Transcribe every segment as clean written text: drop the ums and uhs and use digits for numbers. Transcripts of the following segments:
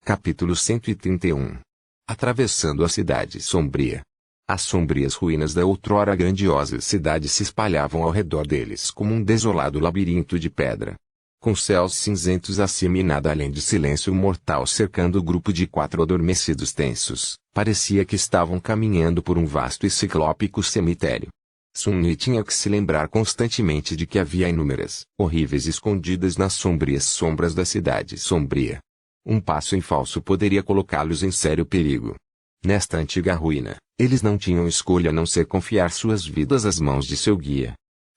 Capítulo 131. Atravessando a cidade sombria. As sombrias ruínas da outrora grandiosa cidade se espalhavam ao redor deles como um desolado labirinto de pedra. Com céus cinzentos acima e nada além de silêncio mortal cercando o grupo de 4 adormecidos tensos, parecia que estavam caminhando por um vasto e ciclópico cemitério. Sun-Yi tinha que se lembrar constantemente de que havia inúmeras, horríveis escondidas nas sombrias sombras da cidade sombria. Um passo em falso poderia colocá-los em sério perigo. Nesta antiga ruína, eles não tinham escolha a não ser confiar suas vidas às mãos de seu guia.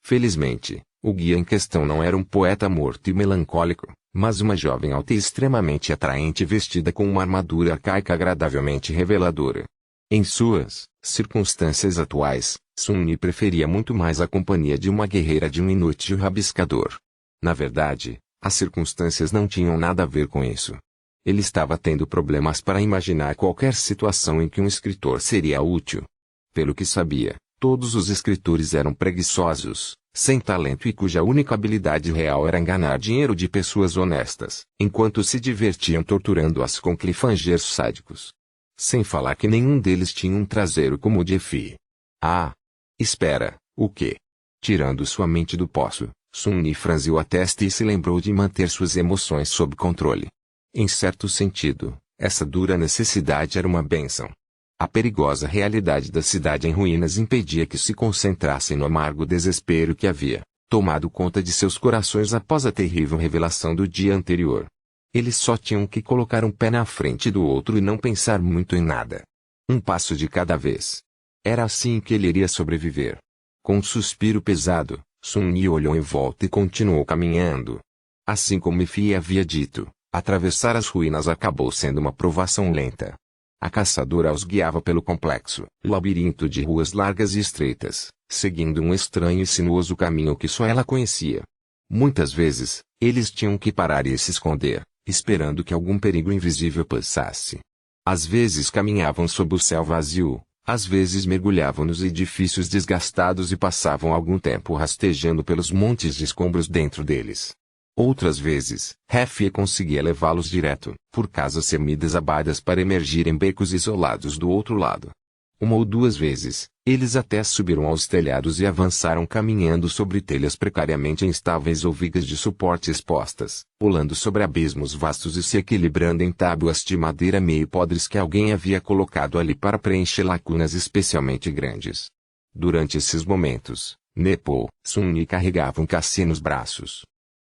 Felizmente, o guia em questão não era um poeta morto e melancólico, mas uma jovem alta e extremamente atraente vestida com uma armadura arcaica agradavelmente reveladora. Em suas circunstâncias atuais, Sun-Yi preferia muito mais a companhia de uma guerreira de um inútil rabiscador. Na verdade, as circunstâncias não tinham nada a ver com isso. Ele estava tendo problemas para imaginar qualquer situação em que um escritor seria útil. Pelo que sabia, todos os escritores eram preguiçosos, sem talento e cuja única habilidade real era enganar dinheiro de pessoas honestas, enquanto se divertiam torturando-as com cliffhangers sádicos. Sem falar que nenhum deles tinha um traseiro como o de Effie. Ah! Espera, o quê? Tirando sua mente do poço, Sun-Yi franziu a testa e se lembrou de manter suas emoções sob controle. Em certo sentido, essa dura necessidade era uma bênção. A perigosa realidade da cidade em ruínas impedia que se concentrassem no amargo desespero que havia tomado conta de seus corações após a terrível revelação do dia anterior. Eles só tinham que colocar um pé na frente do outro e não pensar muito em nada. Um passo de cada vez. Era assim que ele iria sobreviver. Com um suspiro pesado, Sun-Yi olhou em volta e continuou caminhando. Assim como Effie havia dito, atravessar as ruínas acabou sendo uma provação lenta. A caçadora os guiava pelo complexo labirinto de ruas largas e estreitas, seguindo um estranho e sinuoso caminho que só ela conhecia. Muitas vezes, eles tinham que parar e se esconder, esperando que algum perigo invisível passasse. Às vezes caminhavam sob o céu vazio, às vezes mergulhavam nos edifícios desgastados e passavam algum tempo rastejando pelos montes de escombros dentro deles. Outras vezes, Effie conseguia levá-los direto, por casas semi-desabadas para emergir em becos isolados do outro lado. Uma ou duas vezes, eles até subiram aos telhados e avançaram caminhando sobre telhas precariamente instáveis ou vigas de suporte expostas, pulando sobre abismos vastos e se equilibrando em tábuas de madeira meio podres que alguém havia colocado ali para preencher lacunas especialmente grandes. Durante esses momentos, Nepo, Sun-Yi carregava um cassi nos braços.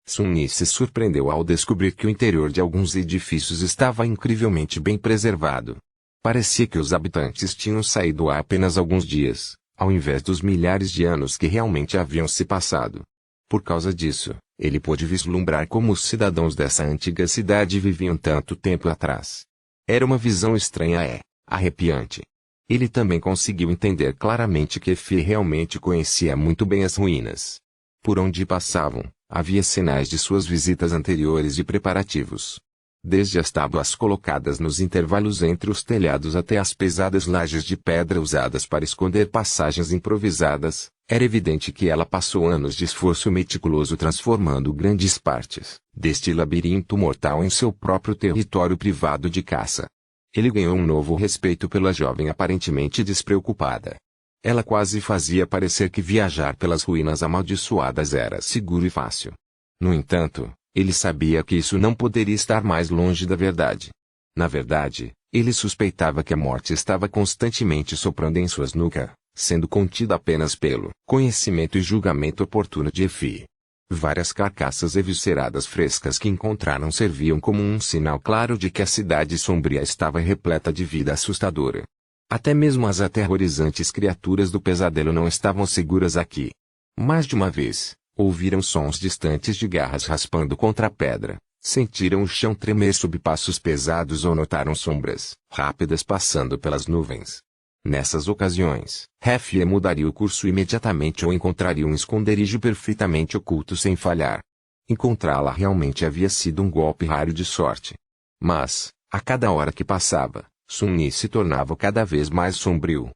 Sun-Yi se surpreendeu ao descobrir que o interior de alguns edifícios estava incrivelmente bem preservado. Parecia que os habitantes tinham saído há apenas alguns dias, ao invés dos milhares de anos que realmente haviam se passado. Por causa disso, ele pôde vislumbrar como os cidadãos dessa antiga cidade viviam tanto tempo atrás. Era uma visão estranha arrepiante. Ele também conseguiu entender claramente que Effie realmente conhecia muito bem as ruínas. Por onde passavam, havia sinais de suas visitas anteriores e preparativos. Desde as tábuas colocadas nos intervalos entre os telhados até as pesadas lajes de pedra usadas para esconder passagens improvisadas, era evidente que ela passou anos de esforço meticuloso transformando grandes partes deste labirinto mortal em seu próprio território privado de caça. Ele ganhou um novo respeito pela jovem aparentemente despreocupada. Ela quase fazia parecer que viajar pelas ruínas amaldiçoadas era seguro e fácil. No entanto, ele sabia que isso não poderia estar mais longe da verdade. Na verdade, ele suspeitava que a morte estava constantemente soprando em suas nucas, sendo contida apenas pelo conhecimento e julgamento oportuno de Effie. Várias carcaças evisceradas frescas que encontraram serviam como um sinal claro de que a cidade sombria estava repleta de vida assustadora. Até mesmo as aterrorizantes criaturas do pesadelo não estavam seguras aqui. Mais de uma vez, ouviram sons distantes de garras raspando contra a pedra, sentiram o chão tremer sob passos pesados ou notaram sombras rápidas passando pelas nuvens. Nessas ocasiões, Effie mudaria o curso imediatamente ou encontraria um esconderijo perfeitamente oculto sem falhar. Encontrá-la realmente havia sido um golpe raro de sorte. Mas, a cada hora que passava, Sun-Yi se tornava cada vez mais sombrio.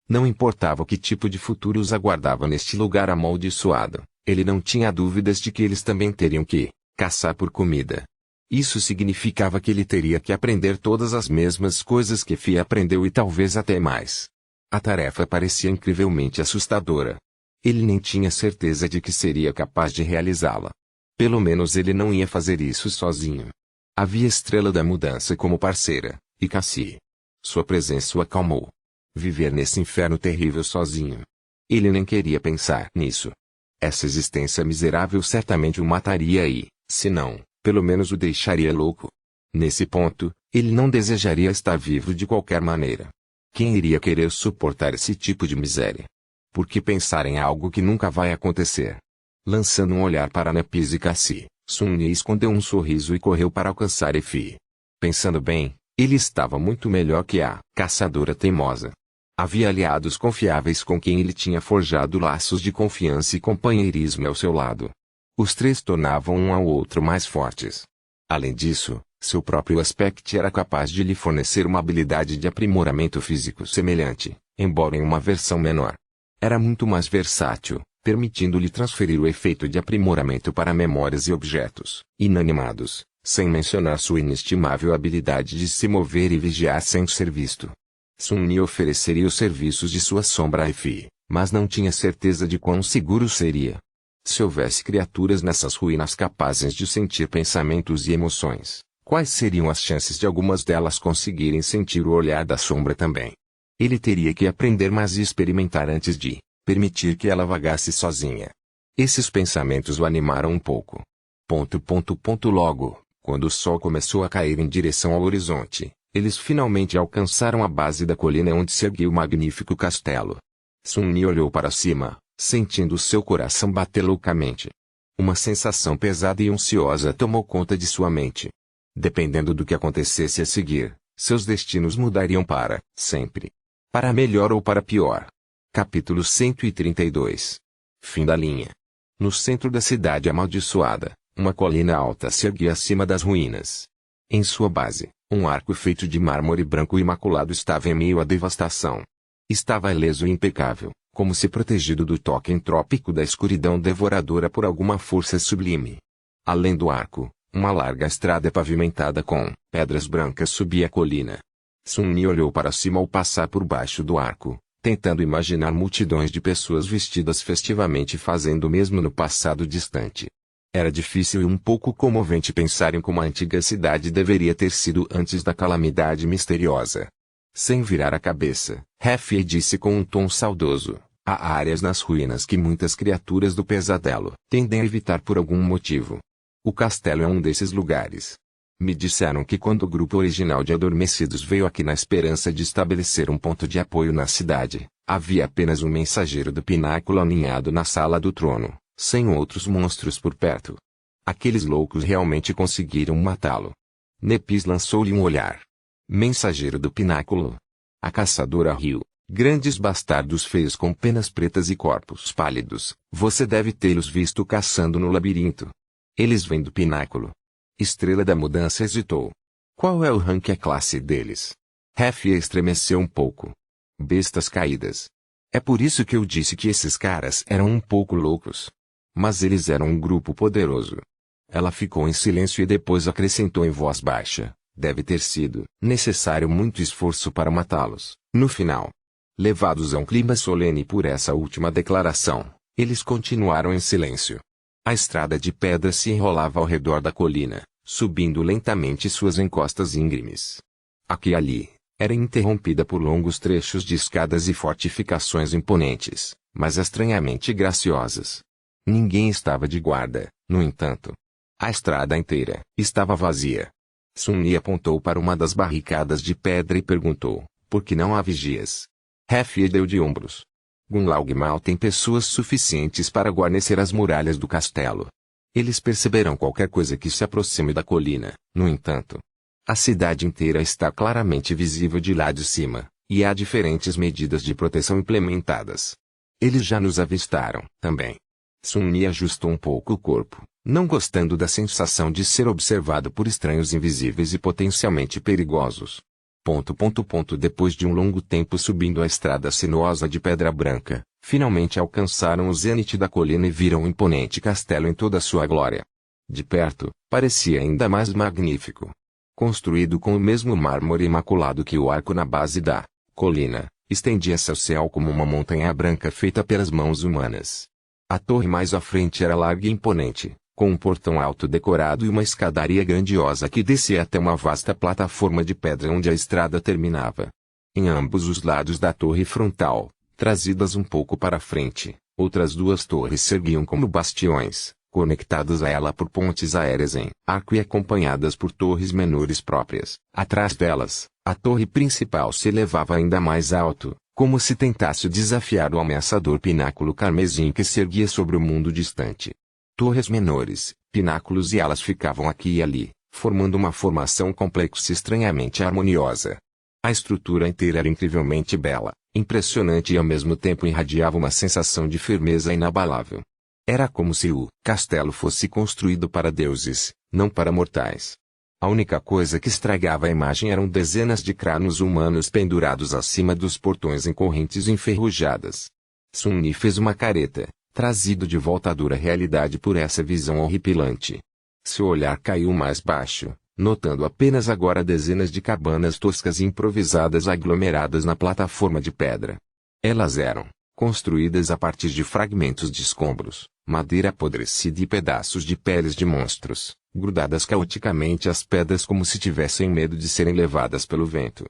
Não importava que tipo de futuro os aguardava neste lugar amaldiçoado, ele não tinha dúvidas de que eles também teriam que caçar por comida. Isso significava que ele teria que aprender todas as mesmas coisas que Fi aprendeu e talvez até mais. A tarefa parecia incrivelmente assustadora. Ele nem tinha certeza de que seria capaz de realizá-la. Pelo menos ele não ia fazer isso sozinho. Havia Estrela da Mudança como parceira, e Cassie. Sua presença o acalmou. Viver nesse inferno terrível sozinho. Ele nem queria pensar nisso. Essa existência miserável certamente o mataria e, se não, pelo menos o deixaria louco. Nesse ponto, ele não desejaria estar vivo de qualquer maneira. Quem iria querer suportar esse tipo de miséria? Por que pensar em algo que nunca vai acontecer? Lançando um olhar para Nepis e Cassie, Sun-Yi escondeu um sorriso e correu para alcançar Effie. Pensando bem, ele estava muito melhor que a caçadora teimosa. Havia aliados confiáveis com quem ele tinha forjado laços de confiança e companheirismo ao seu lado. Os três tornavam um ao outro mais fortes. Além disso, seu próprio aspecto era capaz de lhe fornecer uma habilidade de aprimoramento físico semelhante, embora em uma versão menor. Era muito mais versátil, permitindo-lhe transferir o efeito de aprimoramento para memórias e objetos inanimados, sem mencionar sua inestimável habilidade de se mover e vigiar sem ser visto. Sun-Yi ofereceria os serviços de sua sombra a Effie, mas não tinha certeza de quão seguro seria. Se houvesse criaturas nessas ruínas capazes de sentir pensamentos e emoções, quais seriam as chances de algumas delas conseguirem sentir o olhar da sombra também? Ele teria que aprender mais e experimentar antes de permitir que ela vagasse sozinha. Esses pensamentos o animaram um pouco. Logo, quando o sol começou a cair em direção ao horizonte, eles finalmente alcançaram a base da colina onde se erguia o magnífico castelo. Sun-Yi olhou para cima, sentindo seu coração bater loucamente. Uma sensação pesada e ansiosa tomou conta de sua mente. Dependendo do que acontecesse a seguir, seus destinos mudariam para sempre. Para melhor ou para pior. Capítulo 132. Fim da linha. No centro da cidade amaldiçoada, uma colina alta se erguia acima das ruínas. Em sua base, um arco feito de mármore branco imaculado estava em meio à devastação. Estava ileso e impecável, como se protegido do toque entrópico da escuridão devoradora por alguma força sublime. Além do arco, uma larga estrada pavimentada com pedras brancas subia a colina. Sun-Yi olhou para cima ao passar por baixo do arco, tentando imaginar multidões de pessoas vestidas festivamente fazendo o mesmo no passado distante. Era difícil e um pouco comovente pensar em como a antiga cidade deveria ter sido antes da calamidade misteriosa. Sem virar a cabeça, Effie disse com um tom saudoso: há áreas nas ruínas que muitas criaturas do pesadelo tendem a evitar por algum motivo. O castelo é um desses lugares. Me disseram que quando o grupo original de adormecidos veio aqui na esperança de estabelecer um ponto de apoio na cidade, havia apenas um mensageiro do pináculo aninhado na sala do trono, sem outros monstros por perto. Aqueles loucos realmente conseguiram matá-lo. Nepis lançou-lhe um olhar. Mensageiro do pináculo. A caçadora riu. Grandes bastardos feios com penas pretas e corpos pálidos, você deve tê-los visto caçando no labirinto. Eles vêm do pináculo. Estrela da Mudança hesitou. Qual é o rank e a classe deles? Effie estremeceu um pouco. Bestas caídas. É por isso que eu disse que esses caras eram um pouco loucos. Mas eles eram um grupo poderoso. Ela ficou em silêncio e depois acrescentou em voz baixa: deve ter sido necessário muito esforço para matá-los. No final, levados a um clima solene por essa última declaração, eles continuaram em silêncio. A estrada de pedra se enrolava ao redor da colina, subindo lentamente suas encostas íngremes. Aqui e ali, era interrompida por longos trechos de escadas e fortificações imponentes, mas estranhamente graciosas. Ninguém estava de guarda, no entanto. A estrada inteira estava vazia. Sun-Yi apontou para uma das barricadas de pedra e perguntou: por que não há vigias? Effie deu de ombros. Gunlaug mal tem pessoas suficientes para guarnecer as muralhas do castelo. Eles perceberão qualquer coisa que se aproxime da colina, no entanto. A cidade inteira está claramente visível de lá de cima, e há diferentes medidas de proteção implementadas. Eles já nos avistaram, também. Sun-Yi ajustou um pouco o corpo, não gostando da sensação de ser observado por estranhos invisíveis e potencialmente perigosos. Depois de um longo tempo subindo a estrada sinuosa de pedra branca, finalmente alcançaram o zênite da colina e viram o imponente castelo em toda a sua glória. De perto, parecia ainda mais magnífico. Construído com o mesmo mármore imaculado que o arco na base da colina, estendia-se ao céu como uma montanha branca feita pelas mãos humanas. A torre mais à frente era larga e imponente, com um portão alto decorado e uma escadaria grandiosa que descia até uma vasta plataforma de pedra onde a estrada terminava. Em ambos os lados da torre frontal, trazidas um pouco para a frente, outras duas torres se erguiam como bastiões, conectadas a ela por pontes aéreas em arco e acompanhadas por torres menores próprias. Atrás delas, a torre principal se elevava ainda mais alto, como se tentasse desafiar o ameaçador pináculo carmesim que se erguia sobre o mundo distante. Torres menores, pináculos e alas ficavam aqui e ali, formando uma formação complexa e estranhamente harmoniosa. A estrutura inteira era incrivelmente bela, impressionante e ao mesmo tempo irradiava uma sensação de firmeza inabalável. Era como se o castelo fosse construído para deuses, não para mortais. A única coisa que estragava a imagem eram dezenas de crânios humanos pendurados acima dos portões em correntes enferrujadas. Sun-Yi fez uma careta, trazido de volta à dura realidade por essa visão horripilante. Seu olhar caiu mais baixo, notando apenas agora dezenas de cabanas toscas e improvisadas aglomeradas na plataforma de pedra. Elas eram construídas a partir de fragmentos de escombros, madeira apodrecida e pedaços de peles de monstros, grudadas caoticamente às pedras como se tivessem medo de serem levadas pelo vento.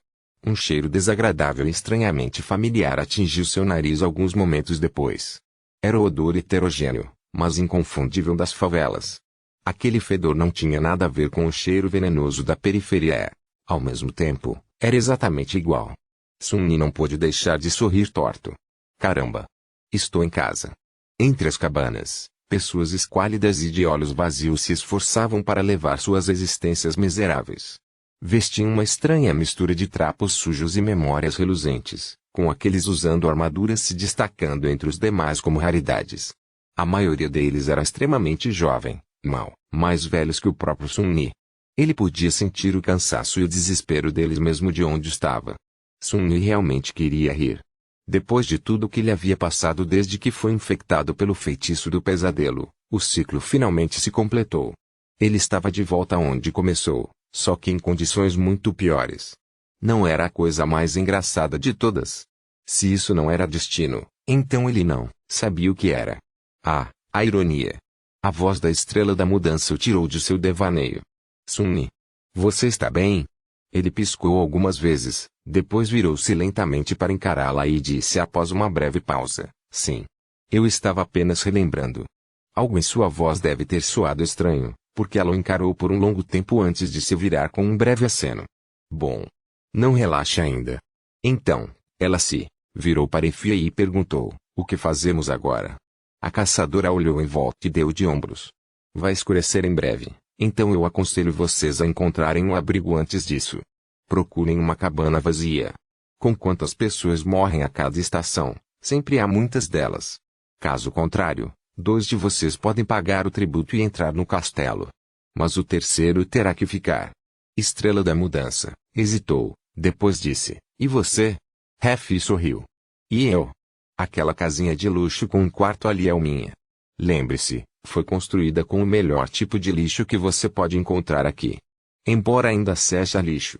Um cheiro desagradável e estranhamente familiar atingiu seu nariz alguns momentos depois. Era o odor heterogêneo, mas inconfundível das favelas. Aquele fedor não tinha nada a ver com o cheiro venenoso da periferia. Ao mesmo tempo, era exatamente igual. Sun-Yi não pôde deixar de sorrir torto. Caramba! Estou em casa. Entre as cabanas, pessoas esquálidas e de olhos vazios se esforçavam para levar suas existências miseráveis. Vestiam uma estranha mistura de trapos sujos e memórias reluzentes, com aqueles usando armaduras se destacando entre os demais como raridades. A maioria deles era extremamente jovem, mais velhos que o próprio Sun-Yi. Ele podia sentir o cansaço e o desespero deles mesmo de onde estava. Sun-Yi realmente queria rir. Depois de tudo o que lhe havia passado desde que foi infectado pelo feitiço do pesadelo, o ciclo finalmente se completou. Ele estava de volta onde começou, só que em condições muito piores. Não era a coisa mais engraçada de todas. Se isso não era destino, então ele não sabia o que era. Ah, a ironia! A voz da estrela da mudança o tirou de seu devaneio. Sun-Yi, você está bem? Ele piscou algumas vezes, depois virou-se lentamente para encará-la e disse após uma breve pausa, sim. Eu estava apenas relembrando. Algo em sua voz deve ter soado estranho, porque ela o encarou por um longo tempo antes de se virar com um breve aceno. Bom. Não relaxe ainda. Então, ela se virou para Ifia e perguntou, o que fazemos agora? A caçadora olhou em volta e deu de ombros. Vai escurecer em breve. Então eu aconselho vocês a encontrarem um abrigo antes disso. Procurem uma cabana vazia. Com quantas pessoas morrem a cada estação, sempre há muitas delas. Caso contrário, 2 de vocês podem pagar o tributo e entrar no castelo. Mas o terceiro terá que ficar. Estrela da Mudança hesitou, depois disse, e você? Refi sorriu. E eu? Aquela casinha de luxo com um quarto ali é o minha. Lembre-se, foi construída com o melhor tipo de lixo que você pode encontrar aqui. Embora ainda seja lixo.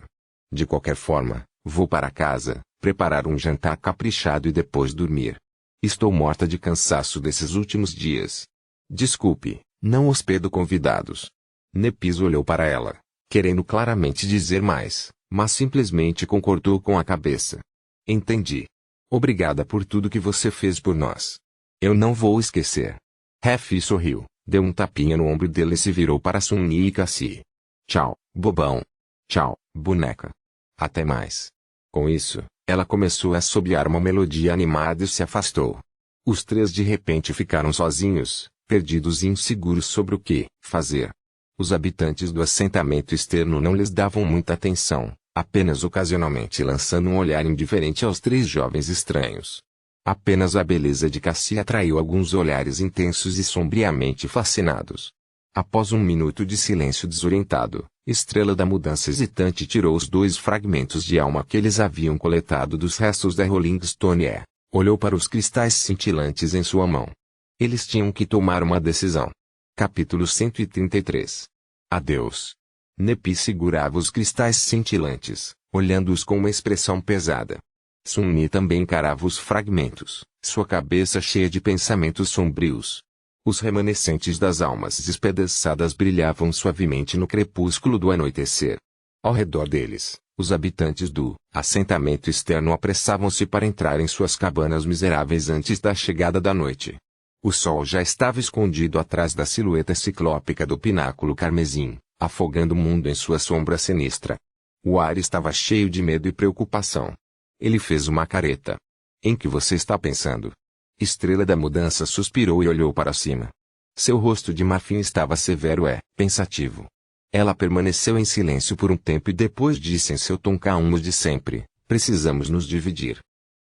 De qualquer forma, vou para casa, preparar um jantar caprichado e depois dormir. Estou morta de cansaço desses últimos dias. Desculpe, não hospedo convidados. Nepis olhou para ela, querendo claramente dizer mais, mas simplesmente concordou com a cabeça. Entendi. Obrigada por tudo que você fez por nós. Eu não vou esquecer. Refi sorriu, deu um tapinha no ombro dele e se virou para Sun-Yi e Cassie. Tchau, bobão. Tchau, boneca. Até mais. Com isso, ela começou a assobiar uma melodia animada e se afastou. Os 3 de repente ficaram sozinhos, perdidos e inseguros sobre o que fazer. Os habitantes do assentamento externo não lhes davam muita atenção, apenas ocasionalmente lançando um olhar indiferente aos 3 jovens estranhos. Apenas a beleza de Cassie atraiu alguns olhares intensos e sombriamente fascinados. Após um minuto de silêncio desorientado, Estrela da Mudança hesitante tirou os 2 fragmentos de alma que eles haviam coletado dos restos da Rolling Stone e olhou para os cristais cintilantes em sua mão. Eles tinham que tomar uma decisão. Capítulo 133. Adeus. Nepi segurava os cristais cintilantes, olhando-os com uma expressão pesada. Sun-Ni também encarava os fragmentos, sua cabeça cheia de pensamentos sombrios. Os remanescentes das almas despedaçadas brilhavam suavemente no crepúsculo do anoitecer. Ao redor deles, os habitantes do assentamento externo apressavam-se para entrar em suas cabanas miseráveis antes da chegada da noite. O sol já estava escondido atrás da silhueta ciclópica do pináculo carmesim, afogando o mundo em sua sombra sinistra. O ar estava cheio de medo e preocupação. Ele fez uma careta. Em que você está pensando? Estrela da Mudança suspirou e olhou para cima. Seu rosto de marfim estava severo e pensativo. Ela permaneceu em silêncio por um tempo e depois disse em seu tom calmo de sempre: precisamos nos dividir.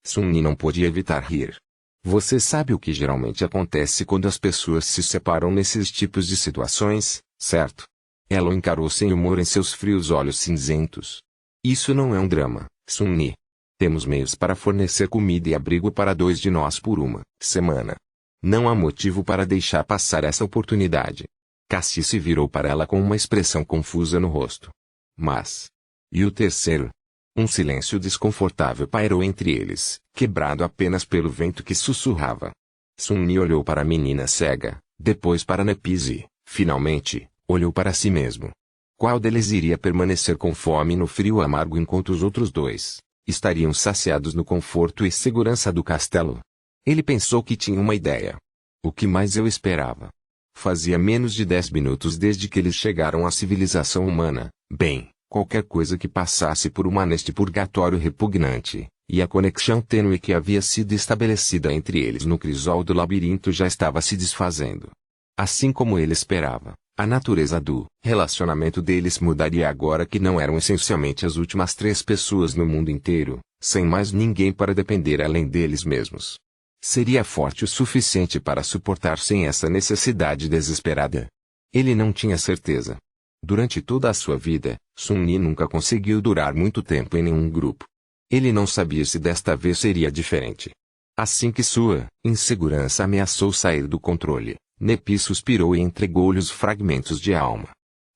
Sun-Ni não podia evitar rir. Você sabe o que geralmente acontece quando as pessoas se separam nesses tipos de situações, certo? Ela o encarou sem humor em seus frios olhos cinzentos. Isso não é um drama, Sun-Ni. Temos meios para fornecer comida e abrigo para 2 de nós por uma semana. Não há motivo para deixar passar essa oportunidade. Cassie se virou para ela com uma expressão confusa no rosto. Mas... e o terceiro? Um silêncio desconfortável pairou entre eles, quebrado apenas pelo vento que sussurrava. Sun-Ni olhou para a menina cega, depois para Nepis e, finalmente, olhou para si mesmo. Qual deles iria permanecer com fome no frio amargo enquanto os outros dois estariam saciados no conforto e segurança do castelo? Ele pensou que tinha uma ideia. O que mais eu esperava? Fazia menos de 10 minutos desde que eles chegaram à civilização humana. Bem, qualquer coisa que passasse por neste purgatório repugnante, e a conexão tênue que havia sido estabelecida entre eles no crisol do labirinto já estava se desfazendo. Assim como ele esperava, a natureza do relacionamento deles mudaria agora que não eram essencialmente as últimas 3 pessoas no mundo inteiro, sem mais ninguém para depender além deles mesmos. Seria forte o suficiente para suportar sem essa necessidade desesperada? Ele não tinha certeza. Durante toda a sua vida, Sun-Ni nunca conseguiu durar muito tempo em nenhum grupo. Ele não sabia se desta vez seria diferente. Assim que sua insegurança ameaçou sair do controle, Nepi suspirou e entregou-lhe os fragmentos de alma.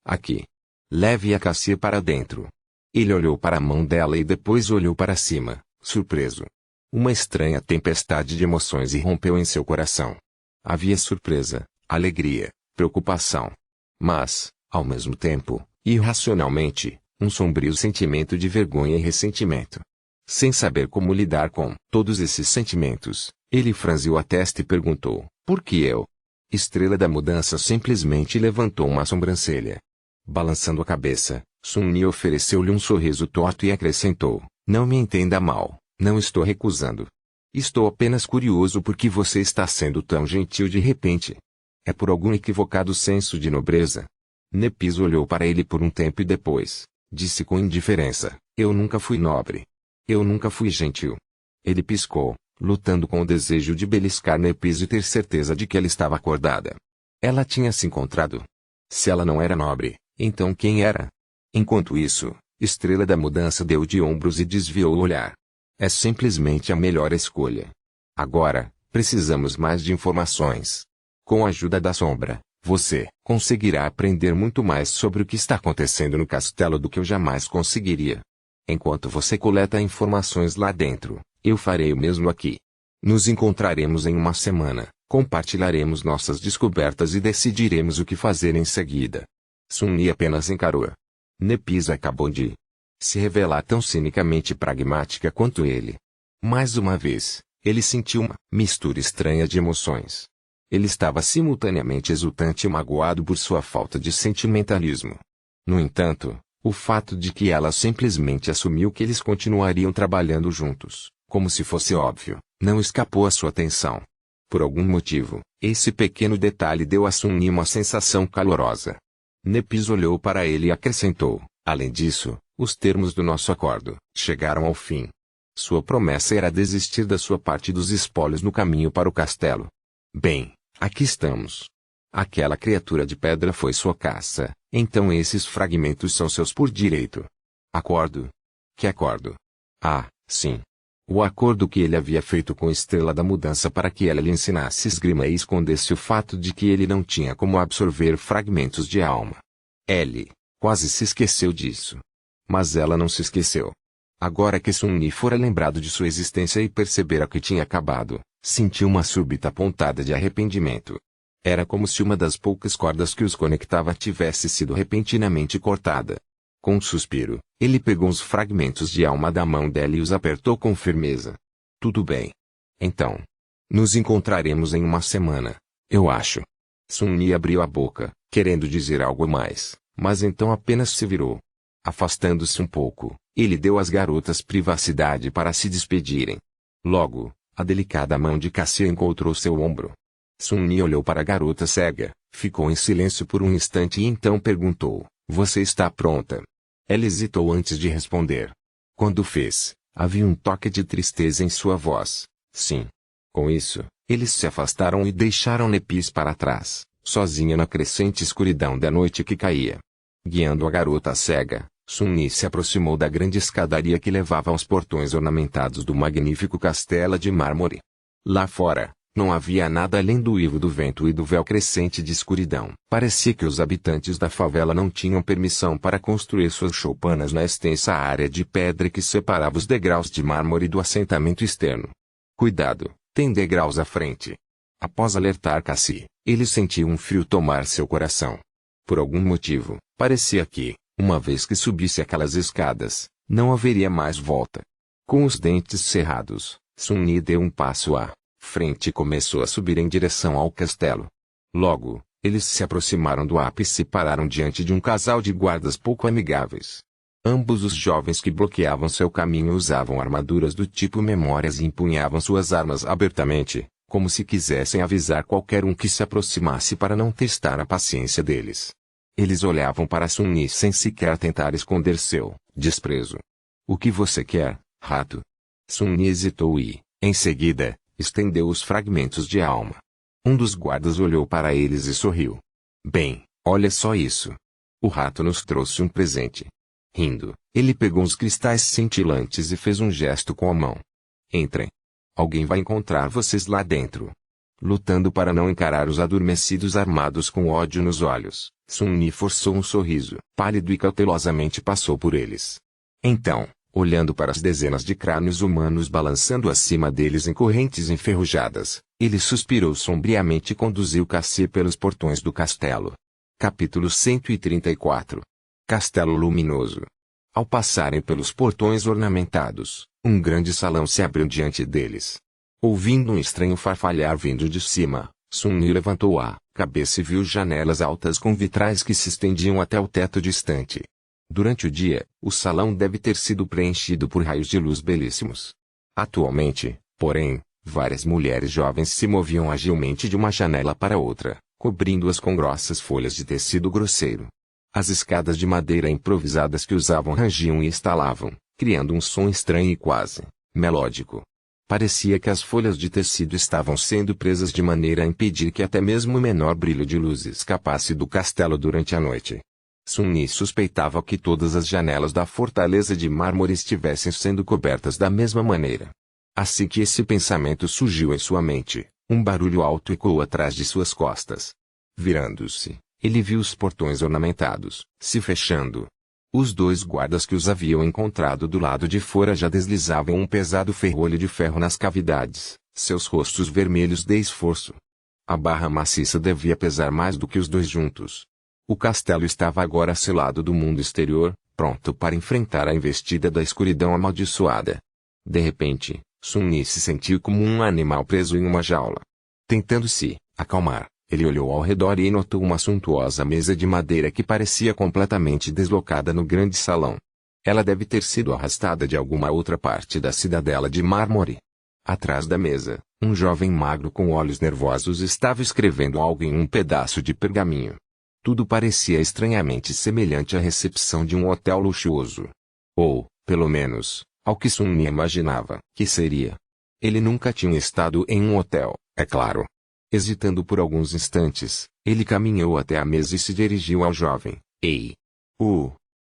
Aqui. Leve a Cassie para dentro. Ele olhou para a mão dela e depois olhou para cima, surpreso. Uma estranha tempestade de emoções irrompeu em seu coração. Havia surpresa, alegria, preocupação. Mas, ao mesmo tempo, irracionalmente, um sombrio sentimento de vergonha e ressentimento. Sem saber como lidar com todos esses sentimentos, ele franziu a testa e perguntou: por que eu? Estrela da Mudança simplesmente levantou uma sobrancelha. Balançando a cabeça, Sun-Ni ofereceu-lhe um sorriso torto e acrescentou: não me entenda mal, não estou recusando. Estou apenas curioso por que você está sendo tão gentil de repente. É por algum equivocado senso de nobreza? Nepis olhou para ele por um tempo e depois disse com indiferença: eu nunca fui nobre. Eu nunca fui gentil. Ele piscou, lutando com o desejo de beliscar Nepis e ter certeza de que ela estava acordada. Ela tinha se encontrado. Se ela não era nobre, então quem era? Enquanto isso, Estrela da Mudança deu de ombros e desviou o olhar. É simplesmente a melhor escolha. Agora, precisamos mais de informações. Com a ajuda da sombra, você conseguirá aprender muito mais sobre o que está acontecendo no castelo do que eu jamais conseguiria. Enquanto você coleta informações lá dentro, eu farei o mesmo aqui. Nos encontraremos em uma semana, compartilharemos nossas descobertas e decidiremos o que fazer em seguida. Sun-Ni apenas encarou. Nepis acabou de se revelar tão cinicamente pragmática quanto ele. Mais uma vez, ele sentiu uma mistura estranha de emoções. Ele estava simultaneamente exultante e magoado por sua falta de sentimentalismo. No entanto, o fato de que ela simplesmente assumiu que eles continuariam trabalhando juntos, como se fosse óbvio, não escapou à sua atenção. Por algum motivo, esse pequeno detalhe deu a Sun-Ni uma sensação calorosa. Nepis olhou para ele e acrescentou: além disso, os termos do nosso acordo chegaram ao fim. Sua promessa era desistir da sua parte dos espólios no caminho para o castelo. Bem, aqui estamos. Aquela criatura de pedra foi sua caça, então esses fragmentos são seus por direito. Acordo? Que acordo? Ah, sim. O acordo que ele havia feito com Estrela da Mudança para que ela lhe ensinasse esgrima e escondesse o fato de que ele não tinha como absorver fragmentos de alma. Ellie quase se esqueceu disso. Mas ela não se esqueceu. Agora que Sun-Yi fora lembrado de sua existência e percebera que tinha acabado, sentiu uma súbita pontada de arrependimento. Era como se uma das poucas cordas que os conectava tivesse sido repentinamente cortada. Com um suspiro, ele pegou os fragmentos de alma da mão dela e os apertou com firmeza. Tudo bem. Então. Nos encontraremos em uma semana, eu acho. Sun-Yi abriu a boca, querendo dizer algo mais, mas então apenas se virou. Afastando-se um pouco, ele deu às garotas privacidade para se despedirem. Logo, a delicada mão de Cassia encontrou seu ombro. Sun-Yi olhou para a garota cega, ficou em silêncio por um instante e então perguntou, você está pronta? Ela hesitou antes de responder. Quando fez, havia um toque de tristeza em sua voz. Sim. Com isso, eles se afastaram e deixaram Nepis para trás, sozinha na crescente escuridão da noite que caía. Guiando a garota cega, Sun-Yi se aproximou da grande escadaria que levava aos portões ornamentados do magnífico castelo de mármore. Lá fora, não havia nada além do uivo do vento e do véu crescente de escuridão. Parecia que os habitantes da favela não tinham permissão para construir suas choupanas na extensa área de pedra que separava os degraus de mármore do assentamento externo. Cuidado, tem degraus à frente. Após alertar Cassie, ele sentiu um frio tomar seu coração. Por algum motivo, parecia que, uma vez que subisse aquelas escadas, não haveria mais volta. Com os dentes cerrados, Sun-Yi deu um passo à frente e começou a subir em direção ao castelo. Logo, eles se aproximaram do ápice e pararam diante de um casal de guardas pouco amigáveis. Ambos os jovens que bloqueavam seu caminho usavam armaduras do tipo memórias e empunhavam suas armas abertamente, como se quisessem avisar qualquer um que se aproximasse para não testar a paciência deles. Eles olhavam para Sun-Yi sem sequer tentar esconder seu desprezo. O que você quer, rato? Sun-Yi hesitou e, em seguida, estendeu os fragmentos de alma. Um dos guardas olhou para eles e sorriu. Bem, olha só isso. O rato nos trouxe um presente. Rindo, ele pegou uns cristais cintilantes e fez um gesto com a mão. Entrem. Alguém vai encontrar vocês lá dentro. Lutando para não encarar os adormecidos armados com ódio nos olhos, Sun-Yi forçou um sorriso pálido e cautelosamente passou por eles. Então, olhando para as dezenas de crânios humanos balançando acima deles em correntes enferrujadas, ele suspirou sombriamente e conduziu Cassie pelos portões do castelo. Capítulo 134. Castelo Luminoso. Ao passarem pelos portões ornamentados, um grande salão se abriu diante deles. Ouvindo um estranho farfalhar vindo de cima, Sun-Yi levantou a cabeça e viu janelas altas com vitrais que se estendiam até o teto distante. Durante o dia, o salão deve ter sido preenchido por raios de luz belíssimos. Atualmente, porém, várias mulheres jovens se moviam agilmente de uma janela para outra, cobrindo-as com grossas folhas de tecido grosseiro. As escadas de madeira improvisadas que usavam rangiam e estalavam, criando um som estranho e quase melódico. Parecia que as folhas de tecido estavam sendo presas de maneira a impedir que até mesmo o menor brilho de luz escapasse do castelo durante a noite. Sun-Yi suspeitava que todas as janelas da fortaleza de mármore estivessem sendo cobertas da mesma maneira. Assim que esse pensamento surgiu em sua mente, um barulho alto ecoou atrás de suas costas. Virando-se, ele viu os portões ornamentados se fechando. Os dois guardas que os haviam encontrado do lado de fora já deslizavam um pesado ferrolho de ferro nas cavidades, seus rostos vermelhos de esforço. A barra maciça devia pesar mais do que os dois juntos. O castelo estava agora selado do mundo exterior, pronto para enfrentar a investida da escuridão amaldiçoada. De repente, Sun-Yi se sentiu como um animal preso em uma jaula. Tentando se acalmar, ele olhou ao redor e notou uma suntuosa mesa de madeira que parecia completamente deslocada no grande salão. Ela deve ter sido arrastada de alguma outra parte da cidadela de mármore. Atrás da mesa, um jovem magro com olhos nervosos estava escrevendo algo em um pedaço de pergaminho. Tudo parecia estranhamente semelhante à recepção de um hotel luxuoso. Ou, pelo menos, ao que Sun-Yi imaginava que seria. Ele nunca tinha estado em um hotel, é claro. Hesitando por alguns instantes, ele caminhou até a mesa e se dirigiu ao jovem. Ei!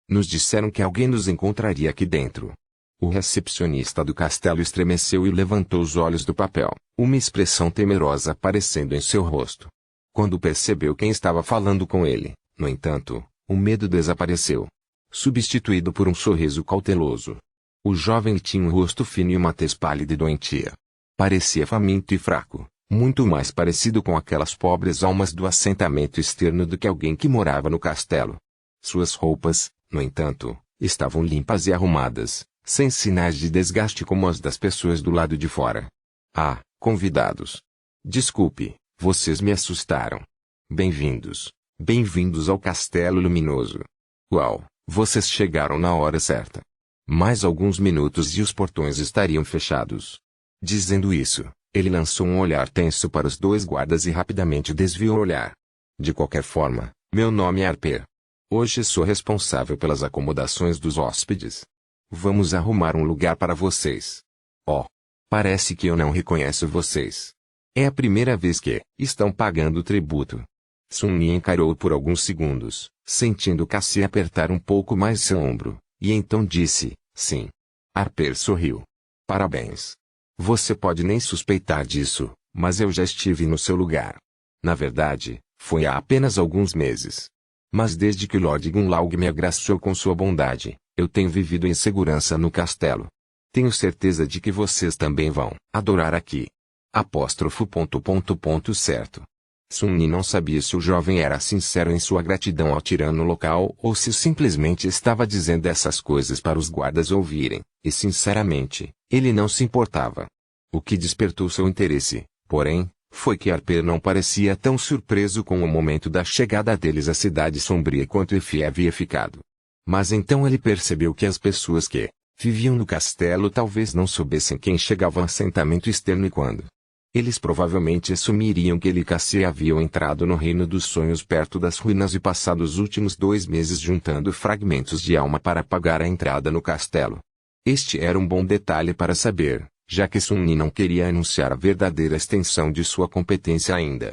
Nos disseram que alguém nos encontraria aqui dentro. O recepcionista do castelo estremeceu e levantou os olhos do papel, uma expressão temerosa aparecendo em seu rosto. Quando percebeu quem estava falando com ele, no entanto, O medo desapareceu, substituído por um sorriso cauteloso. O jovem tinha um rosto fino e uma tez pálida e doentia. Parecia faminto e fraco, muito mais parecido com aquelas pobres almas do assentamento externo do que alguém que morava no castelo. Suas roupas, no entanto, estavam limpas e arrumadas, sem sinais de desgaste como as das pessoas do lado de fora. Ah, convidados! Desculpe, vocês me assustaram. Bem-vindos, bem-vindos ao Castelo Luminoso. Uau, vocês chegaram na hora certa. Mais alguns minutos e os portões estariam fechados. Dizendo isso, ele lançou um olhar tenso para os dois guardas e rapidamente desviou o olhar. De qualquer forma, meu nome é Harper. Hoje sou responsável pelas acomodações dos hóspedes. Vamos arrumar um lugar para vocês. Oh, parece que eu não reconheço vocês. É a primeira vez que estão pagando tributo. Sun-Yi encarou por alguns segundos, sentindo Cassie apertar um pouco mais seu ombro, e então disse, sim. Harper sorriu. Parabéns. Você pode nem suspeitar disso, mas eu já estive no seu lugar. Na verdade, foi há apenas alguns meses. Mas desde que Lord Gunlaug me agraciou com sua bondade, eu tenho vivido em segurança no castelo. Tenho certeza de que vocês também vão adorar aqui. Apóstrofo. Certo. Sun-Yi não sabia se o jovem era sincero em sua gratidão ao tirano local ou se simplesmente estava dizendo essas coisas para os guardas ouvirem, e sinceramente, ele não se importava. O que despertou seu interesse, porém, foi que Harper não parecia tão surpreso com o momento da chegada deles à Cidade Sombria quanto Effie havia ficado. Mas então ele percebeu que as pessoas que viviam no castelo talvez não soubessem quem chegava ao assentamento externo e quando. Eles provavelmente assumiriam que ele e Cassie haviam entrado no reino dos sonhos perto das ruínas e passado os últimos 2 meses juntando fragmentos de alma para pagar a entrada no castelo. Este era um bom detalhe para saber, já que Sun-Yi não queria anunciar a verdadeira extensão de sua competência ainda.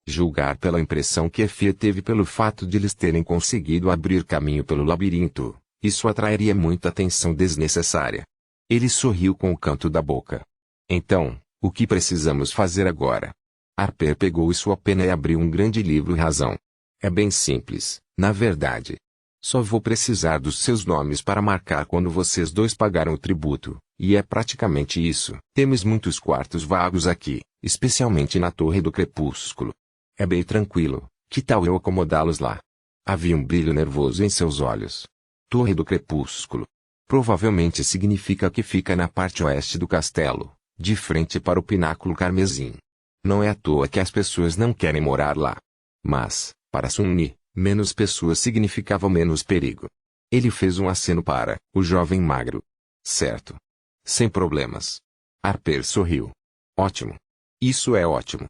Julgar pela impressão que Effie teve pelo fato de eles terem conseguido abrir caminho pelo labirinto, isso atrairia muita atenção desnecessária. Ele sorriu com o canto da boca. Então, o que precisamos fazer agora? Harper pegou sua pena e abriu um grande livro razão. É bem simples, na verdade. Só vou precisar dos seus nomes para marcar quando vocês dois pagaram o tributo, e é praticamente isso. Temos muitos quartos vagos aqui, especialmente na Torre do Crepúsculo. É bem tranquilo, que tal eu acomodá-los lá? Havia um brilho nervoso em seus olhos. Torre do Crepúsculo. Provavelmente significa que fica na parte oeste do castelo, de frente para o Pináculo Carmesim. Não é à toa que as pessoas não querem morar lá. Mas, para Sun-Yi, menos pessoas significava menos perigo. Ele fez um aceno para o jovem magro. Certo. Sem problemas. Harper sorriu. Ótimo. Isso é ótimo.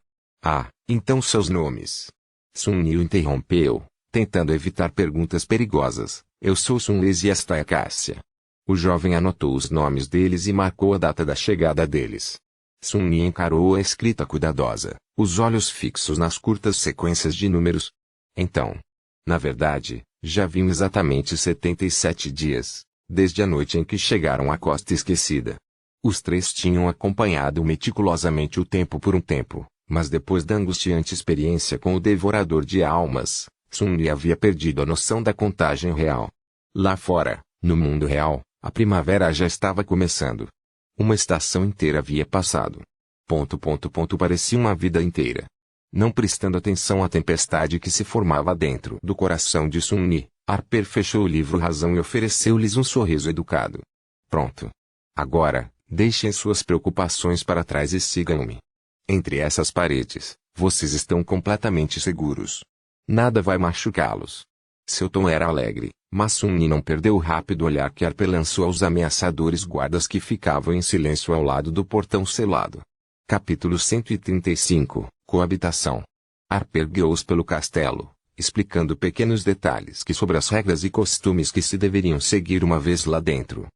Então seus nomes. Sun-Yi o interrompeu, tentando evitar perguntas perigosas. Eu sou Sun-Li e esta é Cássia. O jovem anotou os nomes deles e marcou a data da chegada deles. Sun-Yi encarou a escrita cuidadosa, os olhos fixos nas curtas sequências de números. Então, na verdade, já vim exatamente 77 dias, desde a noite em que chegaram à Costa Esquecida. Os três tinham acompanhado meticulosamente o tempo por um tempo, mas depois da angustiante experiência com o Devorador de Almas, Sun-Yi havia perdido a noção da contagem real. Lá fora, no mundo real, a primavera já estava começando. Uma estação inteira havia passado. Parecia uma vida inteira. Não prestando atenção à tempestade que se formava dentro do coração de Sun-Yi, Harper fechou o livro razão e ofereceu-lhes um sorriso educado. Pronto. Agora, deixem suas preocupações para trás e sigam-me. Entre essas paredes, vocês estão completamente seguros. Nada vai machucá-los. Seu tom era alegre, mas Sun-Yi não perdeu o rápido olhar que Harper lançou aos ameaçadores guardas que ficavam em silêncio ao lado do portão selado. Capítulo 135, Coabitação. Harper guiou-os pelo castelo, explicando pequenos detalhes sobre as regras e costumes que se deveriam seguir uma vez lá dentro.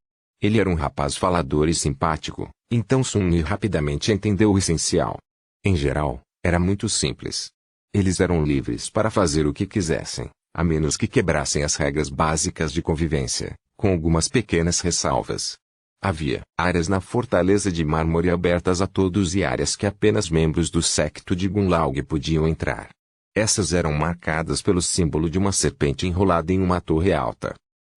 Ele era um rapaz falador e simpático, então Sun-Yi rapidamente entendeu o essencial. Em geral, era muito simples. Eles eram livres para fazer o que quisessem, a menos que quebrassem as regras básicas de convivência, com algumas pequenas ressalvas. Havia áreas na Fortaleza de Mármore abertas a todos e áreas que apenas membros do séquito de Gunlaug podiam entrar. Essas eram marcadas pelo símbolo de uma serpente enrolada em uma torre alta.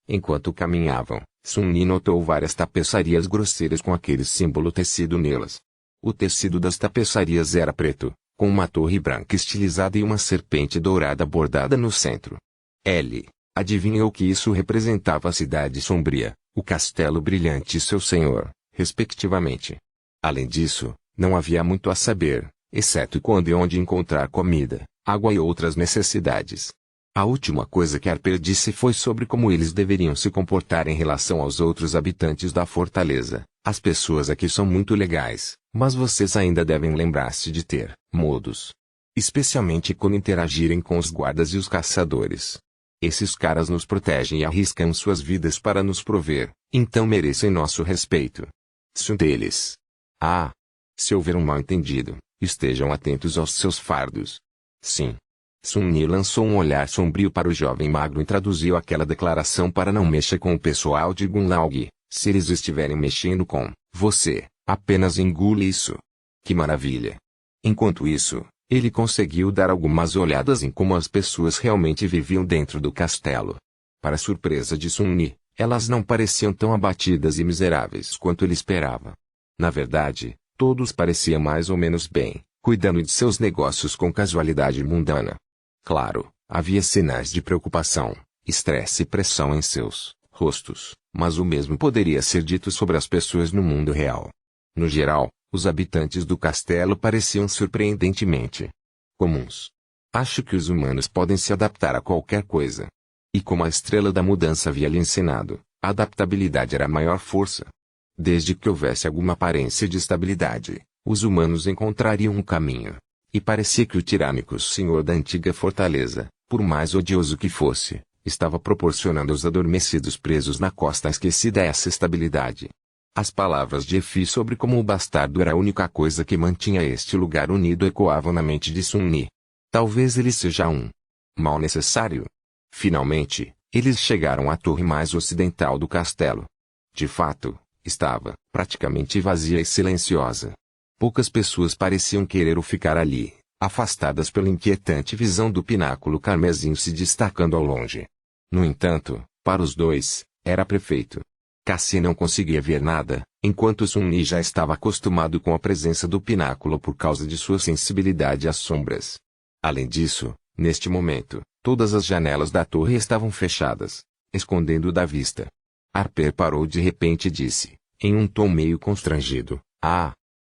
Enquanto caminhavam, Sun-Yi notou várias tapeçarias grosseiras com aquele símbolo tecido nelas. O tecido das tapeçarias era preto, com uma torre branca estilizada e uma serpente dourada bordada no centro. Ele adivinhou que isso representava a cidade sombria, o castelo brilhante e seu senhor, respectivamente. Além disso, não havia muito a saber, exceto quando e onde encontrar comida, água e outras necessidades. A última coisa que Harper disse foi sobre como eles deveriam se comportar em relação aos outros habitantes da fortaleza. As pessoas aqui são muito legais, mas vocês ainda devem lembrar-se de ter modos. Especialmente quando interagirem com os guardas e os caçadores. Esses caras nos protegem e arriscam suas vidas para nos prover, então merecem nosso respeito. Se um deles. Se houver um mal-entendido, estejam atentos aos seus fardos. Sim. Sun-Yi lançou um olhar sombrio para o jovem magro e traduziu aquela declaração para não mexer com o pessoal de Gunlaug. Se eles estiverem mexendo com você, apenas engule isso. Que maravilha! Enquanto isso, ele conseguiu dar algumas olhadas em como as pessoas realmente viviam dentro do castelo. Para surpresa de Sun-Yi, elas não pareciam tão abatidas e miseráveis quanto ele esperava. Na verdade, todos pareciam mais ou menos bem, cuidando de seus negócios com casualidade mundana. Claro, havia sinais de preocupação, estresse e pressão em seus rostos, mas o mesmo poderia ser dito sobre as pessoas no mundo real. No geral, os habitantes do castelo pareciam surpreendentemente comuns. Acho que os humanos podem se adaptar a qualquer coisa. E como a estrela da mudança havia lhe ensinado, a adaptabilidade era a maior força. Desde que houvesse alguma aparência de estabilidade, os humanos encontrariam um caminho. E parecia que o tirânico senhor da antiga fortaleza, por mais odioso que fosse, estava proporcionando aos adormecidos presos na costa esquecida essa estabilidade. As palavras de Efi sobre como o bastardo era a única coisa que mantinha este lugar unido ecoavam na mente de Sun-Yi. Talvez ele seja um mal necessário. Finalmente, eles chegaram à torre mais ocidental do castelo. De fato, estava praticamente vazia e silenciosa. Poucas pessoas pareciam querer ficar ali, afastadas pela inquietante visão do pináculo carmesim se destacando ao longe. No entanto, para os dois, era perfeito. Cassie não conseguia ver nada, enquanto Sun-Yi já estava acostumado com a presença do pináculo por causa de sua sensibilidade às sombras. Além disso, neste momento, todas as janelas da torre estavam fechadas, escondendo-o da vista. Harper parou de repente e disse, em um tom meio constrangido,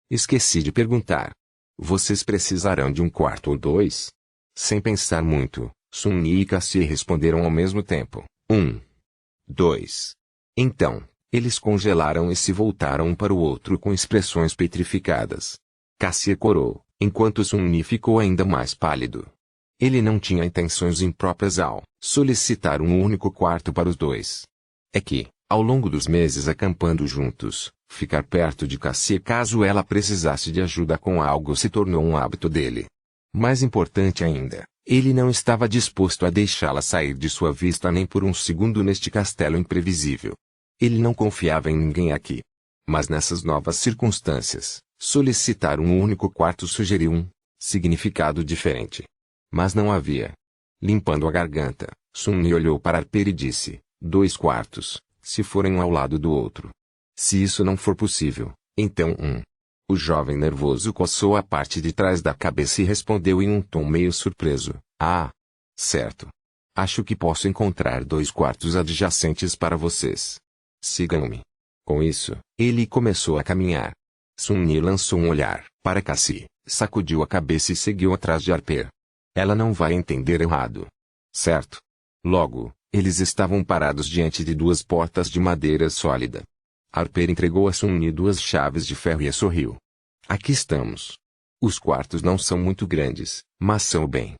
esqueci de perguntar. Vocês precisarão de um quarto ou dois? Sem pensar muito, Sun-Yi e Cassie responderam ao mesmo tempo, 2. Então, eles congelaram e se voltaram um para o outro com expressões petrificadas. Cassie corou, enquanto Sun-Yi ficou ainda mais pálido. Ele não tinha intenções impróprias ao solicitar um único quarto para os dois. É que, ao longo dos meses acampando juntos, ficar perto de Cassie caso ela precisasse de ajuda com algo se tornou um hábito dele. Mais importante ainda, ele não estava disposto a deixá-la sair de sua vista nem por um segundo neste castelo imprevisível. Ele não confiava em ninguém aqui. Mas nessas novas circunstâncias, solicitar um único quarto sugeriu um significado diferente. Mas não havia. Limpando a garganta, Sun-Yi olhou para Harper e disse, 2 quartos, se forem um ao lado do outro. Se isso não for possível, então O jovem nervoso coçou a parte de trás da cabeça e respondeu em um tom meio surpreso, certo. Acho que posso encontrar 2 quartos adjacentes para vocês. Sigam-me. Com isso, ele começou a caminhar. Sun-Yi lançou um olhar para Cassie, sacudiu a cabeça e seguiu atrás de Harper. Ela não vai entender errado. Certo? Logo, eles estavam parados diante de 2 portas de madeira sólida. Harper entregou a Sun-Yi 2 chaves de ferro e sorriu. Aqui estamos. Os quartos não são muito grandes, mas são bem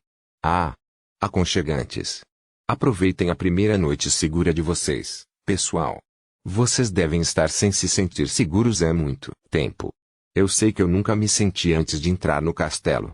aconchegantes. Aproveitem a primeira noite segura de vocês, pessoal. Vocês devem estar sem se sentir seguros há muito tempo. Eu sei que eu nunca me senti antes de entrar no castelo.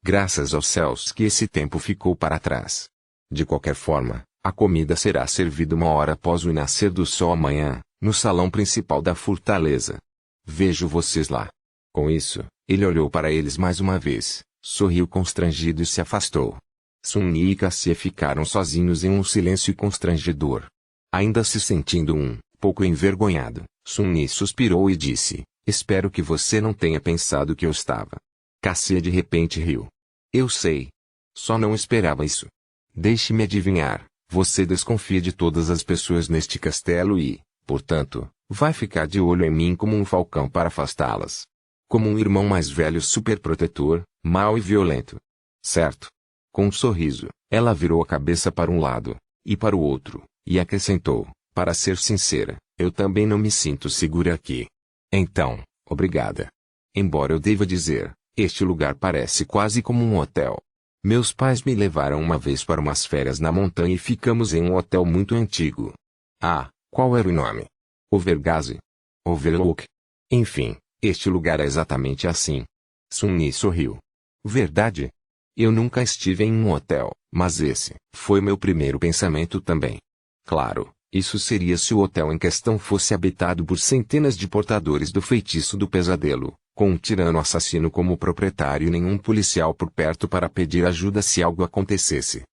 Graças aos céus que esse tempo ficou para trás. De qualquer forma, a comida será servida 1 hora após o nascer do sol amanhã, no salão principal da fortaleza. Vejo vocês lá. Com isso, ele olhou para eles mais uma vez, sorriu constrangido e se afastou. Sun-Yi e Cassie ficaram sozinhos em um silêncio constrangedor. Ainda se sentindo pouco envergonhado, Sun-Yi suspirou e disse, espero que você não tenha pensado que eu estava. Cassie de repente riu. Eu sei. Só não esperava isso. Deixe-me adivinhar, você desconfia de todas as pessoas neste castelo e, portanto, vai ficar de olho em mim como um falcão para afastá-las. Como um irmão mais velho superprotetor, mau e violento. Certo? Com um sorriso, ela virou a cabeça para um lado, e para o outro, e acrescentou, para ser sincera, eu também não me sinto segura aqui. Então, obrigada. Embora eu deva dizer, este lugar parece quase como um hotel. Meus pais me levaram uma vez para umas férias na montanha e ficamos em um hotel muito antigo. Ah, qual era o nome? Overgaze? Overlook? Enfim, este lugar é exatamente assim. Sun-Yi sorriu. Verdade? Eu nunca estive em um hotel, mas esse foi meu primeiro pensamento também. Claro, isso seria se o hotel em questão fosse habitado por centenas de portadores do feitiço do pesadelo, com um tirano assassino como proprietário e nenhum policial por perto para pedir ajuda se algo acontecesse.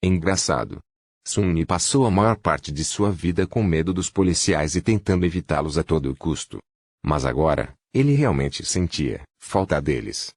Engraçado. Sun-Yi passou a maior parte de sua vida com medo dos policiais e tentando evitá-los a todo custo. Mas agora, ele realmente sentia falta deles.